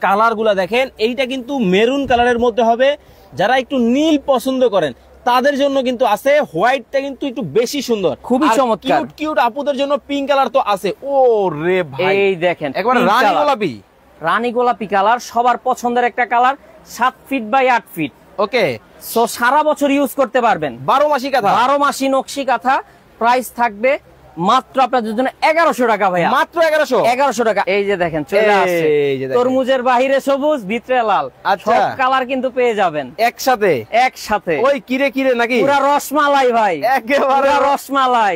Colour গুলা দেখেন, এইটা কিন্তু মেরুন কালারের মধ্যে হবে। যারা একটু নীল পছন্দ করেন তাদের জন্য কিন্তু আছে, হোয়াইটটা কিন্তু একটু বেশি সুন্দর, খুবই চমৎকার। কিউট কিউট আপুদের জন্য পিঙ্ক কালার তো আছে। ও রে ভাই, এই দেখেন একবার রানী গোলাপি, রানী গোলাপি কালার, সবার পছন্দের একটা colour. 7 feet by 8 feet. Okay, so সারা বছর ইউজ করতে পারবেন, 12 মাসি কাঁথা, 12 মাসি নকশি কাঁথা। প্রাইস থাকবে মাত্র আপনাদের জন্য 1100 টাকা ভাইয়া, মাত্র 1100 টাকা। এই যে দেখেন চলে আসছে, তরমুজের বাহিরে সবুজ ভিতরে লাল, সব কালার কিন্তু পেয়ে যাবেন একসাথে। ওই কিরে কিরে নাকি পুরা রসমালাই ভাই, একেবারে রসমালাই।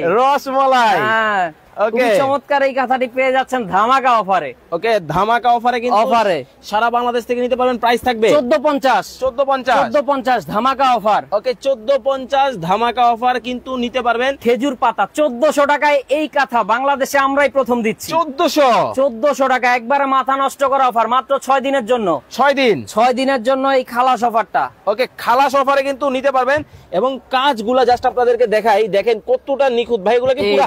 হ্যাঁ, ওকে, চমৎকার এই কাঁথাটি পেয়ে যাচ্ছেন ধামাকা অফারে। ওকে, ধামাকা অফারে কিন্তু অফারে সারা বাংলাদেশ থেকে নিতে পারবেন। প্রাইস থাকবে 1450 ধামাকা অফার। ওকে, 1450 ধামাকা অফার কিন্তু নিতে পারবেন। খেজুর পাতা 1400 টাকায় এই কাঁথা বাংলাদেশে আমরাই প্রথম দিচ্ছি। 1400 টাকা, একবারে মাথা নষ্ট করা অফার, মাত্র 6 দিনের জন্য। 6 দিনের জন্য এই খালাস অফারটা। ওকে, খালাস অফারে কিন্তু নিতে পারবেন। এবং কাজগুলা জাস্ট আপনাদেরকে দেখাই, দেখেন কতটা নিখুঁত ভাই, এগুলো কি পুরো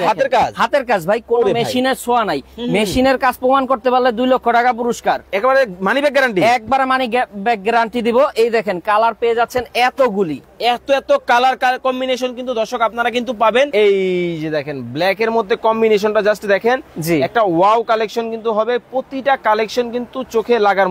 হাতের কাজ ভাই, কোনো মেশিনের ছোঁয়া নাই। মেশিনের কাজ প্রমাণ করতে পারলে 2 লক্ষ টাকা পুরস্কার। একেবারে মানি ব্যাগ গ্যারান্টি, একবারে মানি ব্যাগ গ্যারান্টি দিব। এই দেখেন কালার পেয়ে যাচ্ছেন এতগুলি, এত কালার কম্বিনেশন কিন্তু দর্শক আপনারা কিন্তু পাবেন। এই যে দেখেন ব্ল্যাক এর মধ্যে কম্বিনেশনটা জাস্ট দেখেন, একটা ওয়াও কালেকশন কিন্তু হবে। প্রতিটা কালেকশন কিন্তু চোখে লাগার মতো।